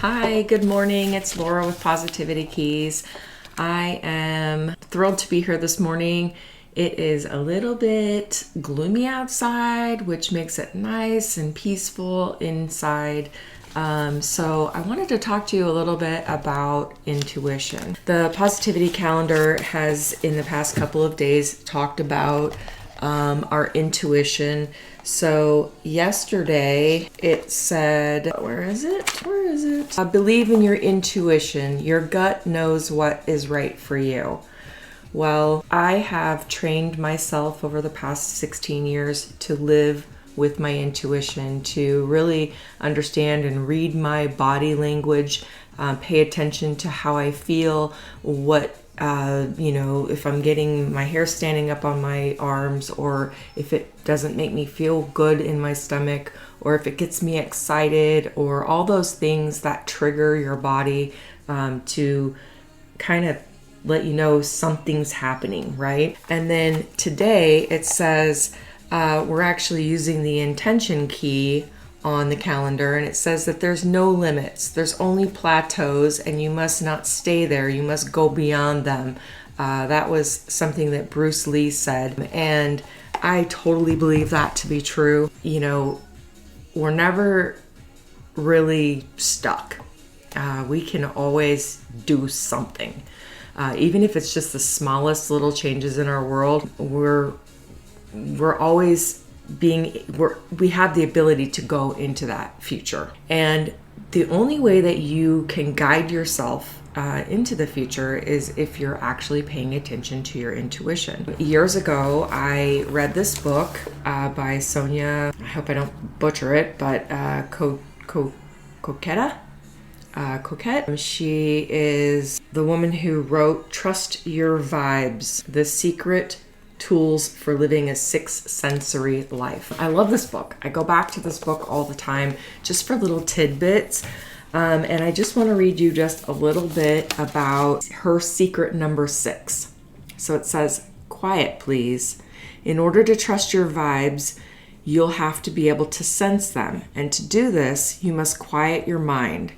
Hi, good morning. It's Laura with Positivity Keys. I am thrilled to be here this morning. It is a little bit gloomy outside, which makes it nice and peaceful inside. So I wanted to talk to you a little bit about intuition. The Positivity Calendar has, in the past couple of days, talked about our intuition. So yesterday it said, where is it? Believe in your intuition. Your gut knows what is right for you. Well, I have trained myself over the past 16 years to live with my intuition, to really understand and read my body language, pay attention to how I feel, if I'm getting my hair standing up on my arms, or if it doesn't make me feel good in my stomach, or if it gets me excited, or all those things that trigger your body to kind of let you know something's happening, right? And then today it says we're actually using the intention key on the calendar, and it says that there's no limits, there's only plateaus, and you must not stay there, you must go beyond them. That was something that Bruce Lee said, and I totally believe that to be true. We're never really stuck. We can always do something. Even if it's just the smallest little changes in our world, we're always we have the ability to go into that future. And the only way that you can guide yourself into the future is if you're actually paying attention to your intuition. Years ago, I read this book by Sonia, I hope I don't butcher it, but Coquette. She is the woman who wrote Trust Your Vibes, The Secret Tools for Living a Sixth Sensory Life. I love this book. I go back to this book all the time just for little tidbits. And I just want to read you just a little bit about her secret number 6. So it says, quiet, please. In order to trust your vibes, you'll have to be able to sense them. And to do this, you must quiet your mind.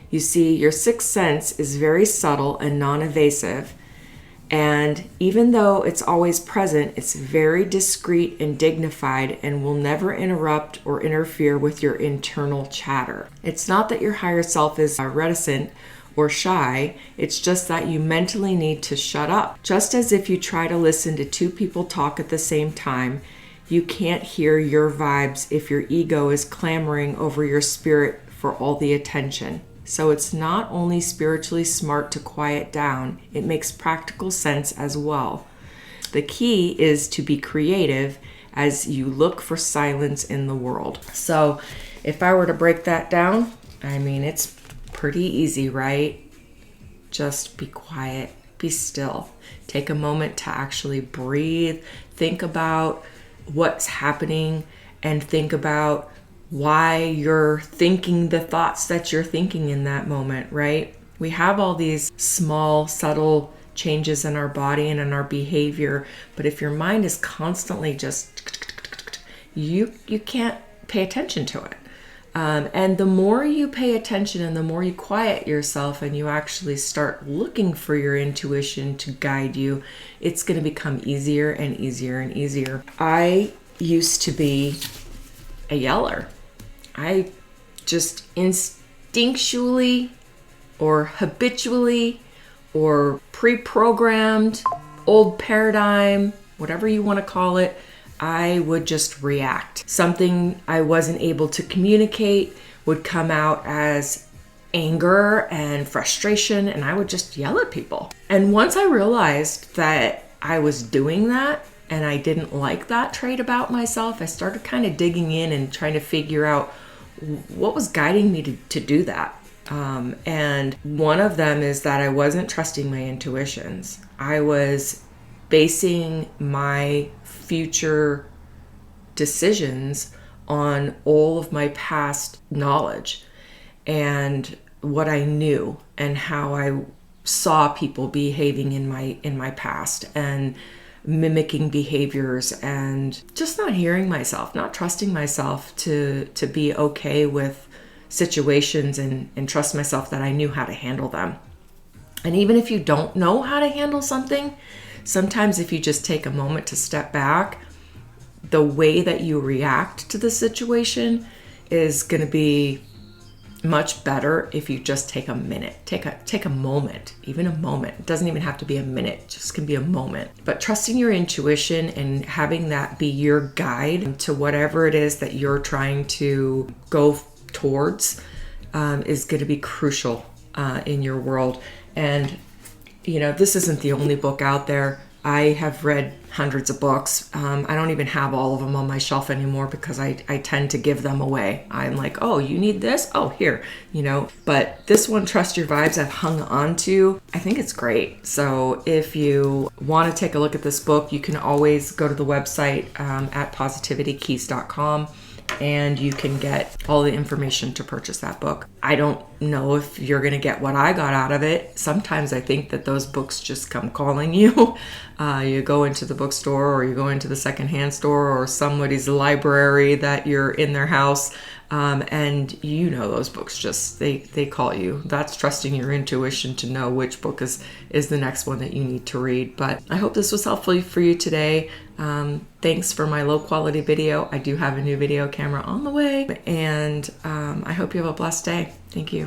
You see, your sixth sense is very subtle and non-evasive. And even though it's always present, it's very discreet and dignified and will never interrupt or interfere with your internal chatter. It's not that your higher self is reticent or shy, it's just that you mentally need to shut up. Just as if you try to listen to two people talk at the same time, you can't hear your vibes if your ego is clamoring over your spirit for all the attention. So it's not only spiritually smart to quiet down, it makes practical sense as well. The key is to be creative as you look for silence in the world. So if I were to break that down, it's pretty easy, right? Just be quiet, be still. Take a moment to actually breathe, think about what's happening, and think about why you're thinking the thoughts that you're thinking in that moment, right? We have all these small, subtle changes in our body and in our behavior, but if your mind is constantly just, you can't pay attention to it. And the more you pay attention and the more you quiet yourself and you actually start looking for your intuition to guide you, it's going to become easier and easier and easier. I used to be a yeller. I just instinctually or habitually or pre-programmed, old paradigm, whatever you want to call it, I would just react. Something I wasn't able to communicate would come out as anger and frustration, and I would just yell at people. And once I realized that I was doing that, and I didn't like that trait about myself, I started kind of digging in and trying to figure out what was guiding me to do that. And one of them is that I wasn't trusting my intuitions. I was basing my future decisions on all of my past knowledge and what I knew and how I saw people behaving in my past, and mimicking behaviors, and just not hearing myself, not trusting myself to be okay with situations and trust myself that I knew how to handle them. And even if you don't know how to handle something, sometimes if you just take a moment to step back, the way that you react to the situation is going to be much better if you just take a minute, take a moment, even a moment. It doesn't even have to be a minute, it just can be a moment. But trusting your intuition and having that be your guide to whatever it is that you're trying to go towards is going to be crucial in your world. And this isn't the only book out there. I have read hundreds of books. I don't even have all of them on my shelf anymore because I tend to give them away. I'm like, oh, you need this? Oh, here, But this one, Trust Your Vibes, I've hung on to. I think it's great. So if you want to take a look at this book, you can always go to the website at positivitykeys.com. and you can get all the information to purchase that book. I don't know if you're going to get what I got out of it. Sometimes I think that those books just come calling you. You go into the bookstore or you go into the secondhand store or somebody's library that you're in their house, and those books just, they call you. That's trusting your intuition to know which book is the next one that you need to read. But I hope this was helpful for you today. Thanks for my low quality video. I do have a new video camera on the way, and I hope you have a blessed day. Thank you.